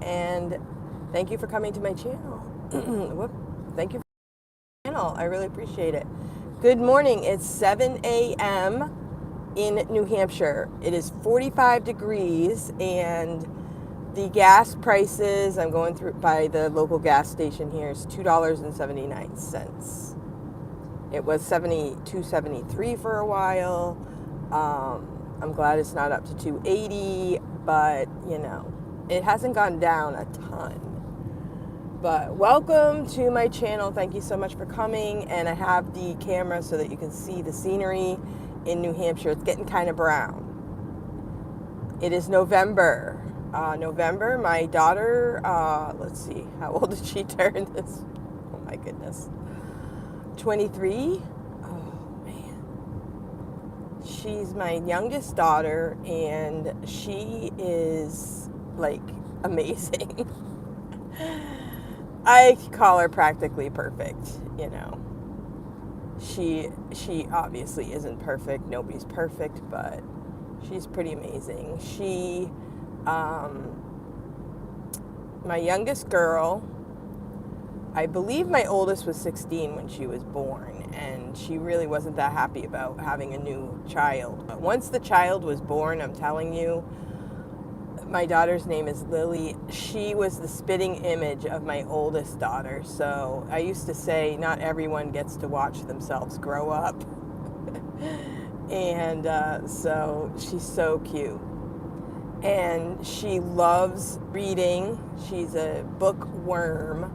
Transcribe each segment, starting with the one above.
and thank you for coming to my channel. Thank you for the channel. I really appreciate it. Good morning. It's 7 a.m. in New Hampshire. It is 45 degrees, and the gas prices, I'm going through by the local gas station here, is $2.79. It was $2.73 for a while. I'm glad it's not up to $2.80, but you know, it hasn't gone down a ton. But welcome to my channel. Thank you so much for coming. And I have the camera so that you can see the scenery in New Hampshire. It's getting kind of brown. It is November. My daughter, let's see, how old did she turn this? Oh my goodness. 23. Oh man. She's my youngest daughter, and she is like amazing. I call her practically perfect, you know. She obviously isn't perfect. Nobody's perfect, but she's pretty amazing. My youngest girl, I believe my oldest was 16 when she was born, and she really wasn't that happy about having a new child. But once the child was born, I'm telling you, my daughter's name is Lily. She was the spitting image of my oldest daughter. So I used to say not everyone gets to watch themselves grow up. And so she's so cute. And she loves reading. She's a bookworm.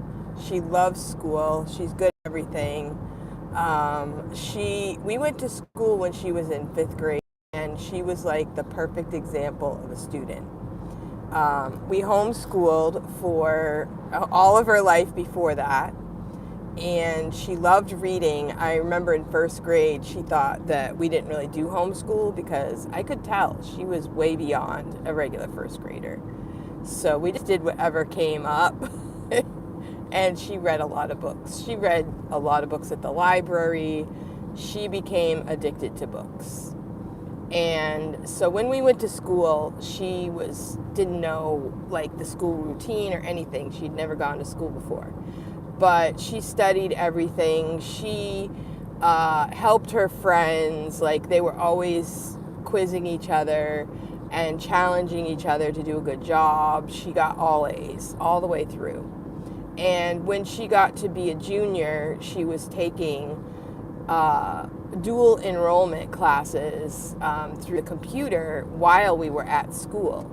She loves school. She's good at everything. We went to school when she was in 5th grade, and she was like the perfect example of a student. We homeschooled for all of her life before that, and she loved reading. I remember in 1st grade, she thought that we didn't really do homeschool because I could tell she was way beyond a regular 1st grader. So we just did whatever came up. And she read a lot of books. She read a lot of books at the library. She became addicted to books. And so when we went to school, she didn't know like the school routine or anything. She'd never gone to school before. But she studied everything. She helped her friends. Like, they were always quizzing each other and challenging each other to do a good job. She got all A's all the way through. And when she got to be a junior, she was taking dual enrollment classes through the computer while we were at school.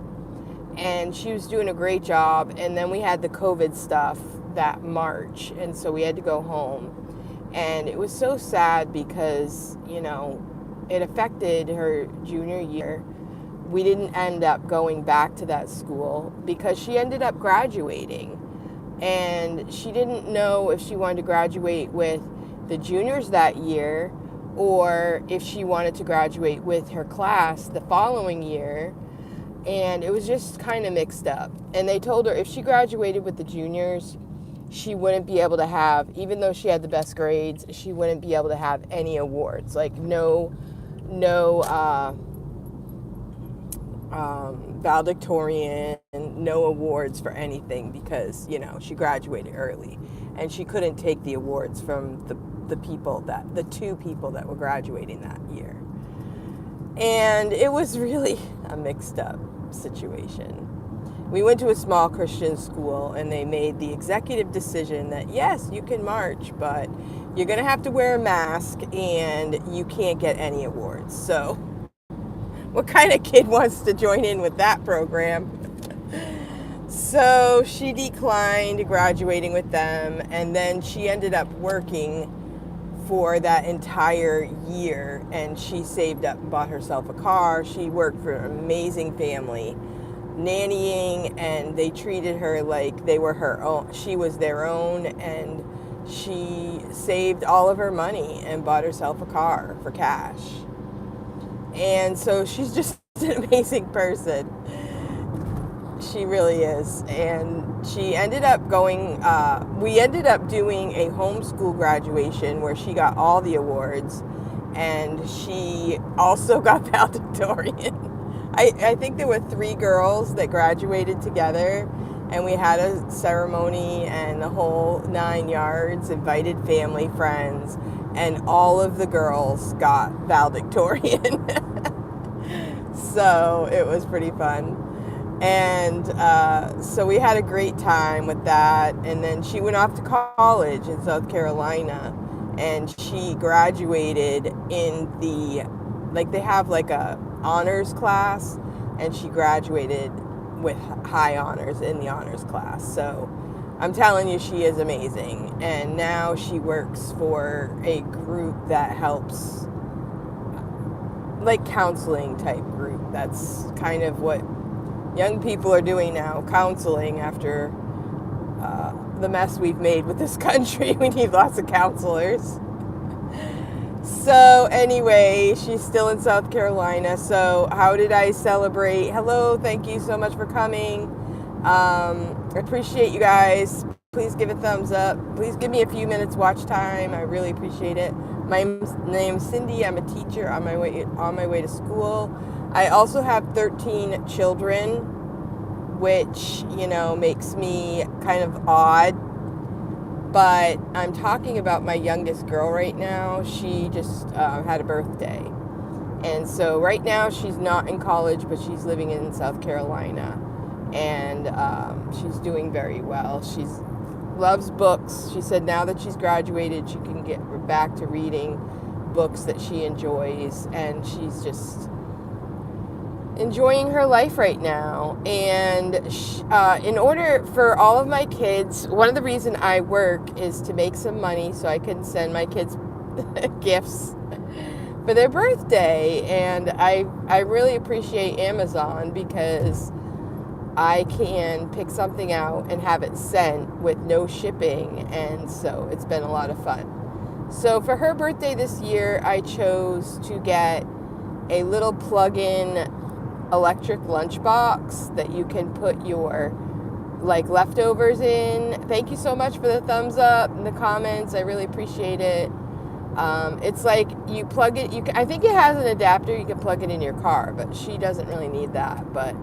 And she was doing a great job. And then we had the COVID stuff that March, and so we had to go home. And it was so sad because, you know, it affected her junior year. We didn't end up going back to that school because she ended up graduating. And she didn't know if she wanted to graduate with the juniors that year or if she wanted to graduate with her class the following year. And it was just kind of mixed up. And they told her if she graduated with the juniors, she wouldn't be able to have, even though she had the best grades, she wouldn't be able to have any awards. Like no valedictorian, no awards for anything because, you know, she graduated early and she couldn't take the awards from the two people that were graduating that year. And it was really a mixed up situation. We went to a small Christian school, and they made the executive decision that yes, you can march, but you're going to have to wear a mask and you can't get any awards. So what kind of kid wants to join in with that program? So she declined graduating with them, and then she ended up working for that entire year, and she saved up and bought herself a car. She worked for an amazing family, nannying, and they treated her like they were her own. She was their own, and she saved all of her money and bought herself a car for cash. And so she's just an amazing person. She really is. And she ended up we ended up doing a homeschool graduation where she got all the awards, and she also got valedictorian. I think there were 3 girls that graduated together, and we had a ceremony and the whole 9 yards, invited family, friends, and all of the girls got valedictorian. So it was pretty fun. And so we had a great time with that. And then she went off to college in South Carolina, and she graduated in the, like, they have like a honors class, and she graduated with high honors in the honors class. So I'm telling you, she is amazing. And now she works for a group that helps, like, counseling type group. That's kind of what young people are doing now, counseling after the mess we've made with this country. We need lots of counselors. So anyway, she's still in South Carolina. So how did I celebrate? Hello, thank you so much for coming. I appreciate you guys. Please give a thumbs up. Please give me a few minutes watch time. I really appreciate it. My name's Cindy. I'm a teacher on my way to school. I also have 13 children, which, makes me kind of odd. But I'm talking about my youngest girl right now. She just had a birthday. And so right now she's not in college, but she's living in South Carolina. And she's doing very well. She loves books. She said now that she's graduated, she can get back to reading books that she enjoys. And she's just enjoying her life right now. And in order for all of my kids, one of the reasons I work is to make some money so I can send my kids gifts for their birthday. And I really appreciate Amazon because I can pick something out and have it sent with no shipping. And so it's been a lot of fun. So for her birthday this year, I chose to get a little plug-in electric lunchbox that you can put your leftovers in. Thank you so much for the thumbs up and the comments. I really appreciate it. It's like you plug it. I think it has an adapter. You can plug it in your car, but she doesn't really need that. But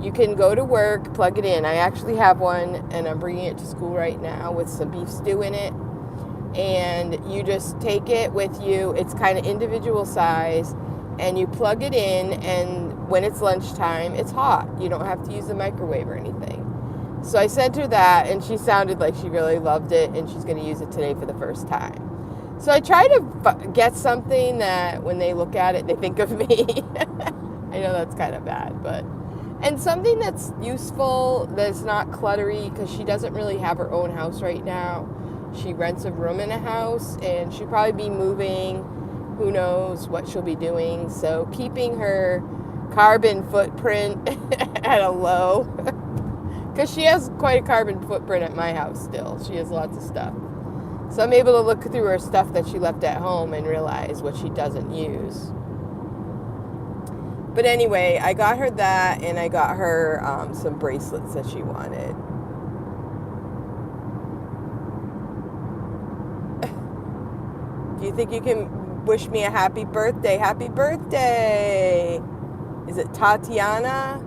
you can go to work, plug it in. I actually have one, and I'm bringing it to school right now with some beef stew in it. And you just take it with you. It's kind of individual size, and you plug it in, and when it's lunchtime, it's hot. You don't have to use the microwave or anything. So I sent her that, and she sounded like she really loved it, and she's going to use it today for the first time. So I try to get something that when they look at it, they think of me. I know that's kind of bad, and something that's useful, that's not cluttery, because she doesn't really have her own house right now. She rents a room in a house, and she'll probably be moving. Who knows what she'll be doing. So keeping her carbon footprint at a low, because she has quite a carbon footprint at my house still. She has lots of stuff. So I'm able to look through her stuff that she left at home and realize what she doesn't use. But anyway, I got her that, and I got her some bracelets that she wanted. Do you think you can wish me a happy birthday? Happy birthday! Is it Tatiana?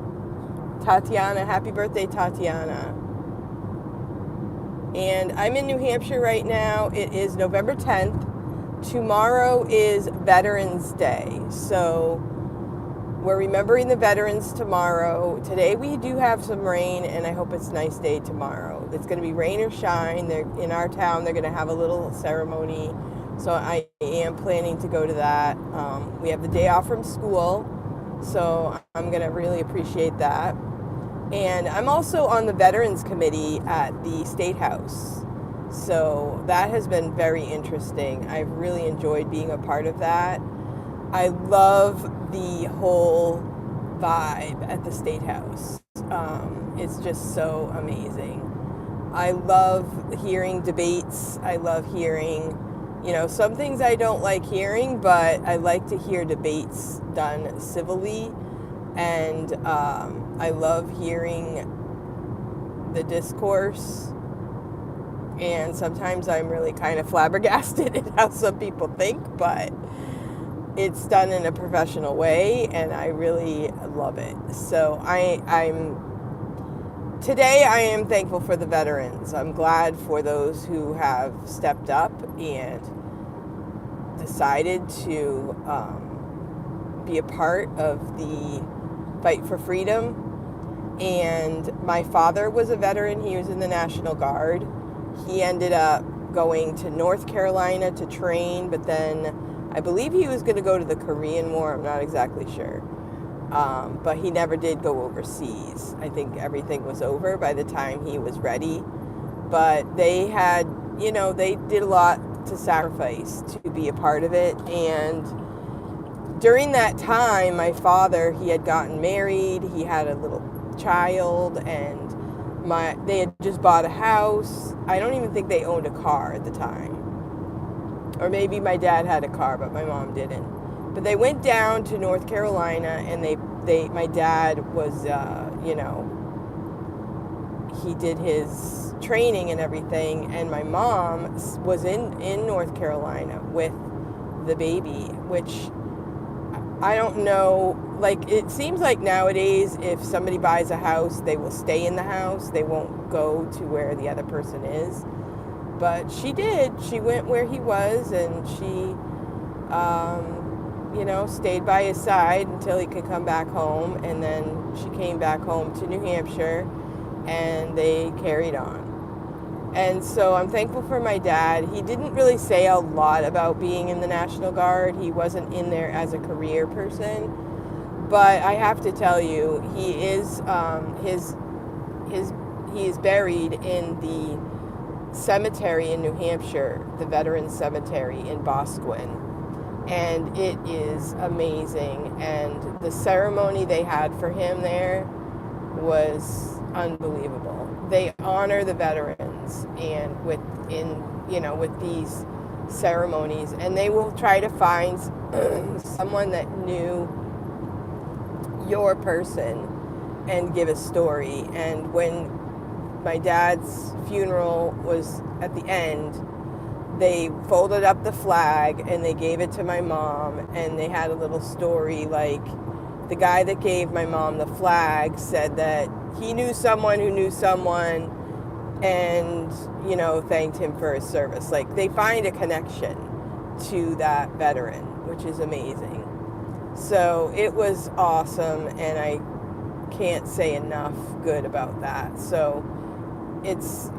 Tatiana, happy birthday, Tatiana. And I'm in New Hampshire right now. It is November 10th. Tomorrow is Veterans Day. So we're remembering the veterans tomorrow. Today we do have some rain, and I hope it's a nice day tomorrow. It's going to be rain or shine. In our town, they're going to have a little ceremony. So I am planning to go to that. We have the day off from school, so I'm going to really appreciate that. And I'm also on the Veterans Committee at the State House. So that has been very interesting. I've really enjoyed being a part of that. I love the whole vibe at the State House. It's just so amazing. I love hearing debates. I love hearing, some things I don't like hearing, but I like to hear debates done civilly. And I love hearing the discourse. And sometimes I'm really kind of flabbergasted at how some people think, but it's done in a professional way, and I really love it. So I'm today I am thankful for the veterans. I'm glad for those who have stepped up and decided to be a part of the fight for freedom. And my father was a veteran. He was in the National Guard. He ended up going to North Carolina to train, but then I believe he was going to go to the Korean War. I'm not exactly sure. But he never did go overseas. I think everything was over by the time he was ready. But they had, they did a lot to sacrifice to be a part of it. And during that time, my father, he had gotten married. He had a little child, and they had just bought a house. I don't even think they owned a car at the time. Or maybe my dad had a car, but my mom didn't. But they went down to North Carolina, and my dad was, he did his training and everything, and my mom was in North Carolina with the baby, which I don't know, like, it seems like nowadays if somebody buys a house, they will stay in the house. They won't go to where the other person is. But she did. She went where he was, and she, stayed by his side until he could come back home. And then she came back home to New Hampshire, and they carried on. And so I'm thankful for my dad. He didn't really say a lot about being in the National Guard. He wasn't in there as a career person. But I have to tell you, he is he is buried in the cemetery in New Hampshire, the Veterans Cemetery in Boscawen. And it is amazing. And the ceremony they had for him there was unbelievable. They honor the veterans and with these ceremonies, and they will try to find someone that knew your person and give a story. And when my dad's funeral was at the end, they folded up the flag and they gave it to my mom, and they had a little story, like the guy that gave my mom the flag said that he knew someone who knew someone, and thanked him for his service. Like, they find a connection to that veteran, which is amazing. So it was awesome, and I can't say enough good about that. So it's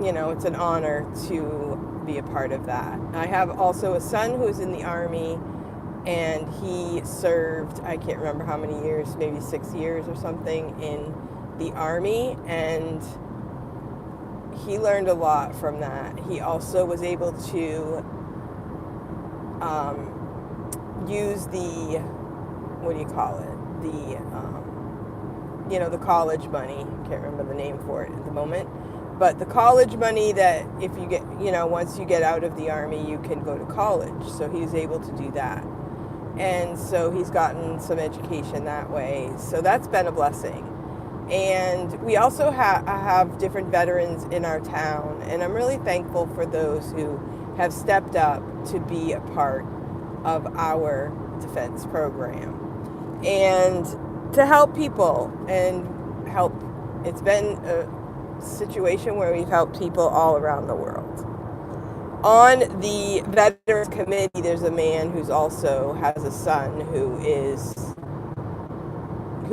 an honor to be a part of that. I have also a son who's in the Army, and he served, I can't remember how many years, maybe 6 years or something in the Army, and he learned a lot from that. He also was able to use the, the college money. Can't remember the name for it at the moment. But the college money that if you get, once you get out of the Army, you can go to college. So he was able to do that. And so he's gotten some education that way. So that's been a blessing. And we also have different veterans in our town. And I'm really thankful for those who have stepped up to be a part of our defense program and to help people and help. It's been a situation where we've helped people all around the world. On the Veterans Committee, there's a man who's also has a son who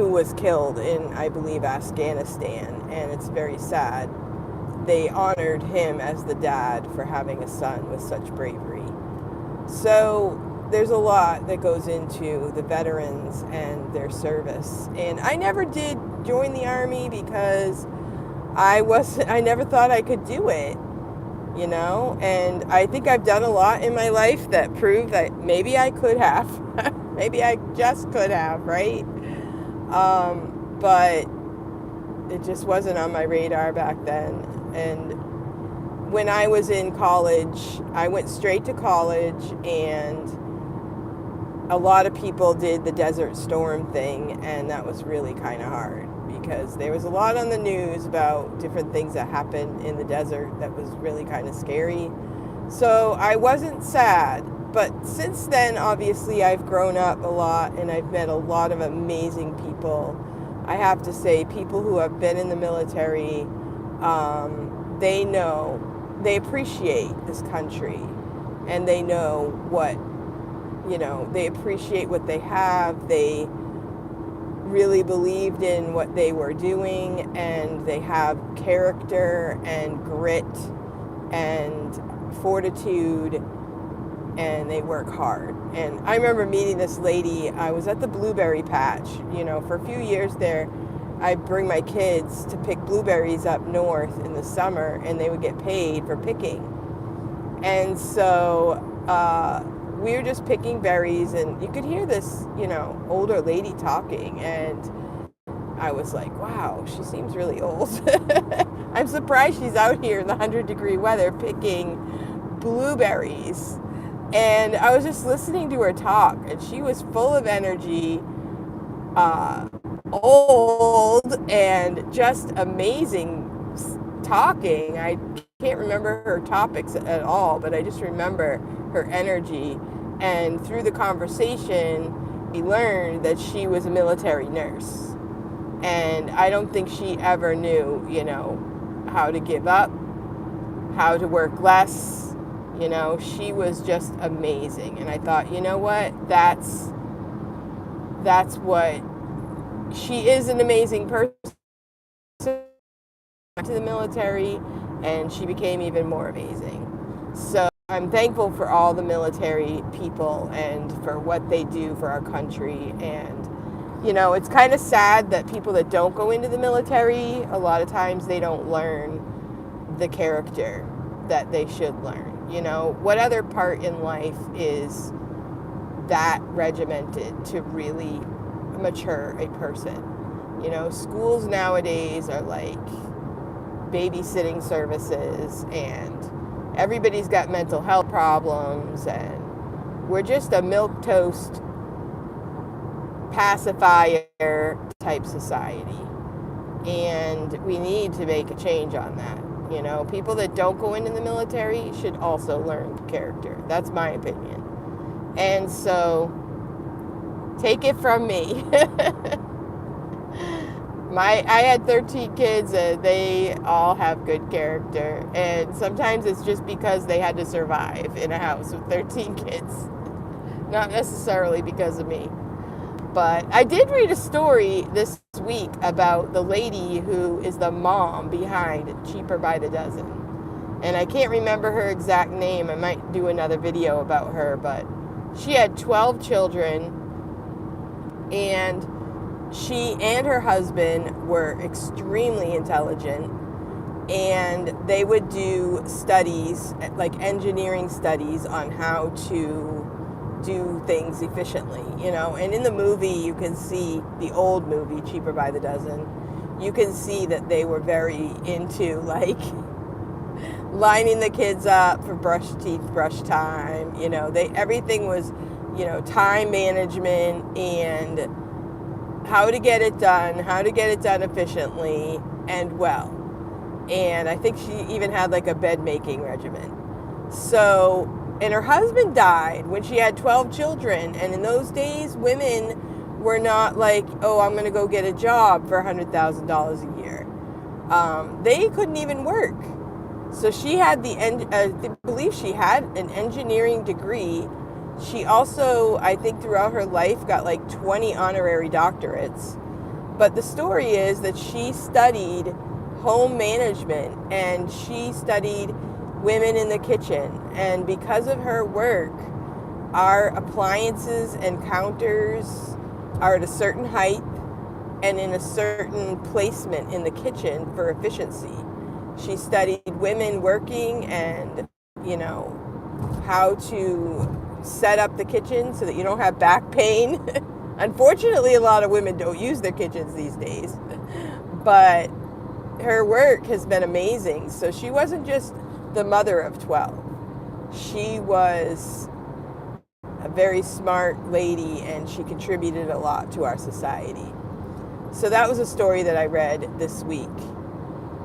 was killed in, I believe, Afghanistan, and it's very sad. They honored him as the dad for having a son with such bravery. So there's a lot that goes into the veterans and their service. And I never did join the Army because I never thought I could do it, and I think I've done a lot in my life that prove that maybe I could have. Maybe I just could have, right? But it just wasn't on my radar back then. And when I was in college, I went straight to college, and a lot of people did the Desert Storm thing, and that was really kind of hard because there was a lot on the news about different things that happened in the desert that was really kind of scary. So I wasn't sad, but since then, obviously, I've grown up a lot, and I've met a lot of amazing people I have to say, people who have been in the military, they know, they appreciate this country, and they know what, they appreciate what they have. They really believed in what they were doing, and they have character and grit and fortitude, and they work hard. And I remember meeting this lady. I was at the blueberry patch, for a few years there. I'd bring my kids to pick blueberries up north in the summer, and they would get paid for picking. And so we were just picking berries, and you could hear this, older lady talking, and I was like, wow, she seems really old. I'm surprised she's out here in the 100-degree weather picking blueberries. And I was just listening to her talk, and she was full of energy, old, and just amazing talking. I can't remember her topics at all, but I just remember her energy. And through the conversation, we learned that she was a military nurse. And I don't think she ever knew, how to give up, how to work less. She was just amazing. And I thought, you know what? That's what, she is an amazing person. To the military, and she became even more amazing. So I'm thankful for all the military people and for what they do for our country. And it's kind of sad that people that don't go into the military, a lot of times they don't learn the character that they should learn. What other part in life is that regimented to really mature a person? Schools nowadays are like babysitting services, and everybody's got mental health problems, and we're just a milquetoast pacifier type society, and we need to make a change on that. People that don't go into the military should also learn character. That's my opinion. And so take it from me. I had 13 kids, and they all have good character. And sometimes it's just because they had to survive in a house with 13 kids. Not necessarily because of me. But I did read a story this week about the lady who is the mom behind Cheaper by the Dozen. And I can't remember her exact name. I might do another video about her. But she had 12 children, and she and her husband were extremely intelligent, and they would do studies, like engineering studies, on how to do things efficiently, And in the movie, you can see, the old movie, Cheaper by the Dozen, you can see that they were very into, like, lining the kids up for brush time. Everything was, time management and how to get it done efficiently and well. And I think she even had like a bed making regimen. So, and her husband died when she had 12 children. And in those days, women were not like, oh, I'm going to go get a job for $100,000 a year. They couldn't even work. So she had I believe she had an engineering degree. She also, I think throughout her life, got like 20 honorary doctorates. But the story is that she studied home management, and she studied women in the kitchen. And because of her work, our appliances and counters are at a certain height and in a certain placement in the kitchen for efficiency. She studied women working and, how to set up the kitchen so that you don't have back pain. Unfortunately, a lot of women don't use their kitchens these days. But her work has been amazing. So she wasn't just the mother of 12. She was a very smart lady, and she contributed a lot to our society. So that was a story that I read this week.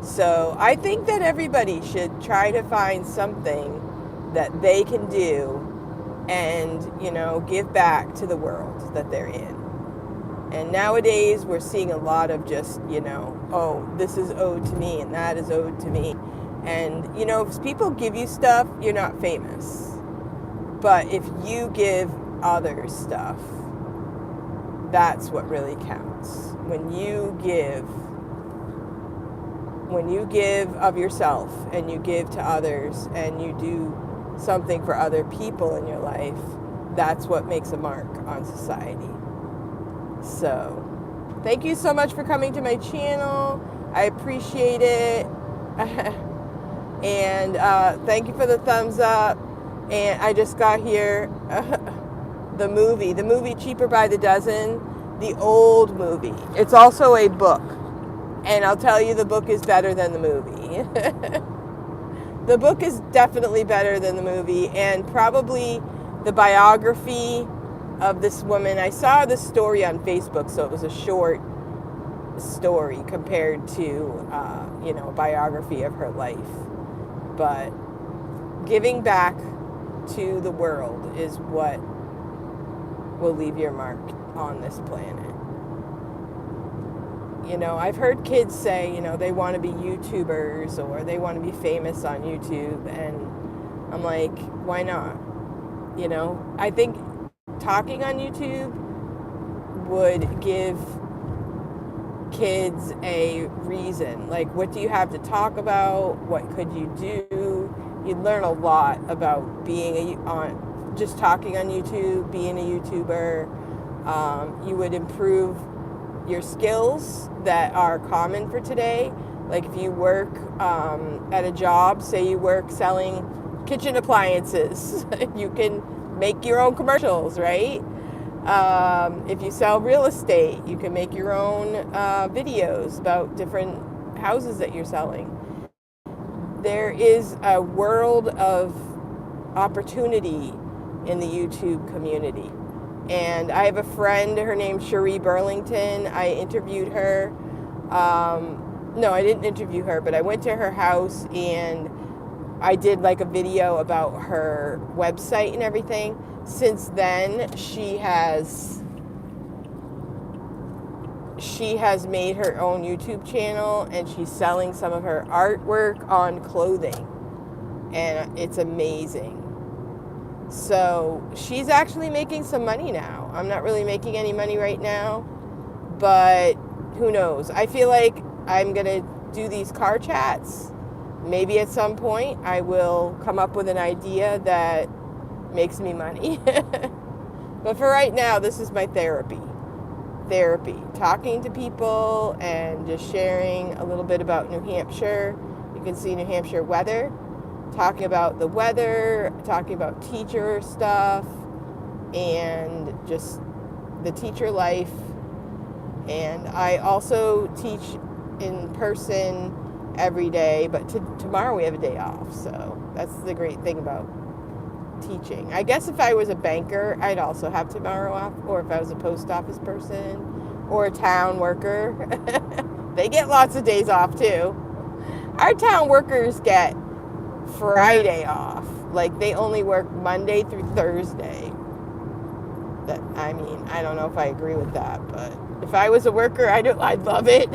So I think that everybody should try to find something that they can do and, give back to the world that they're in. And nowadays we're seeing a lot of just, oh, this is owed to me and that is owed to me. And, if people give you stuff, you're not famous. But if you give others stuff, that's what really counts. When you give of yourself and you give to others and you do something for other people in your life, that's what makes a mark on society. So, thank you so much for coming to my channel. I appreciate it. And thank you for the thumbs up. And I just got here the movie Cheaper by the Dozen, the old movie. It's also a book. And I'll tell you, the book is better than the movie. The book is definitely better than the movie, and probably the biography of this woman. I saw this story on Facebook, so it was a short story compared to, a biography of her life. But giving back to the world is what will leave your mark on this planet. I've heard kids say, they want to be YouTubers or they want to be famous on YouTube, and I'm like, why not? I think talking on YouTube would give kids a reason. Like, what do you have to talk about? What could you do? You'd learn a lot about just talking on YouTube, being a YouTuber. You would improve your skills that are common for today. Like if you work at a job, say you work selling kitchen appliances, you can make your own commercials, right? If you sell real estate, you can make your own videos about different houses that you're selling. There is a world of opportunity in the YouTube community. And I have a friend, her name's Cherie Burlington. I interviewed her. No, I didn't interview her, but I went to her house and I did like a video about her website and everything. Since then, she has made her own YouTube channel and she's selling some of her artwork on clothing. And it's amazing. So she's actually making some money now. I'm not really making any money right now, but who knows? I feel like I'm going to do these car chats. Maybe at some point I will come up with an idea that makes me money. But for right now, this is my therapy. Talking to people and just sharing a little bit about New Hampshire. You can see New Hampshire weather. Talking about the weather, talking about teacher stuff, and just the teacher life. And I also teach in person every day, but tomorrow we have a day off, so that's the great thing about teaching. I guess if I was a banker, I'd also have tomorrow off, or if I was a post office person or a town worker. They get lots of days off too. Our town workers get Friday off. Like, they only work Monday through Thursday. I don't know if I agree with that, but if I was a worker, I'd love it.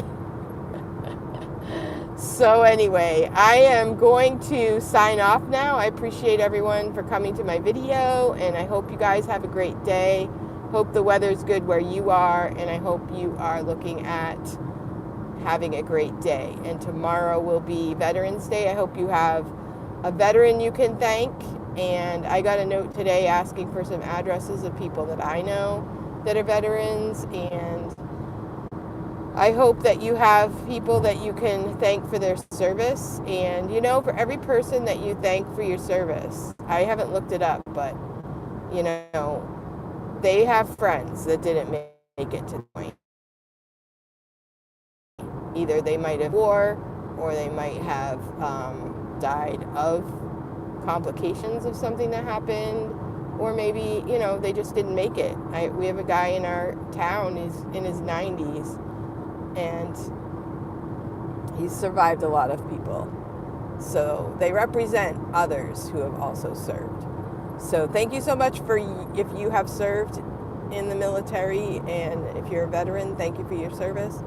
So anyway, I am going to sign off now. I appreciate everyone for coming to my video, and I hope you guys have a great day. Hope the weather's good where you are, and I hope you are looking at having a great day. And tomorrow will be Veterans Day. I hope you have a veteran you can thank. And I got a note today asking for some addresses of people that I know that are veterans, and I hope that you have people that you can thank for their service. And for every person that you thank for your service, I haven't looked it up, but they have friends that didn't make it to the point. Either they might have war, or they might have died of complications of something that happened, or maybe they just didn't make it. We have a guy in our town, he's in his 90s, and he's survived a lot of people, so they represent others who have also served. So thank you so much if you have served. in the military, and if you're a veteran, thank you for your service.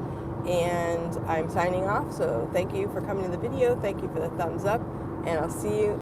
And I'm signing off, so thank you for coming to the video. Thank you for the thumbs up, and I'll see you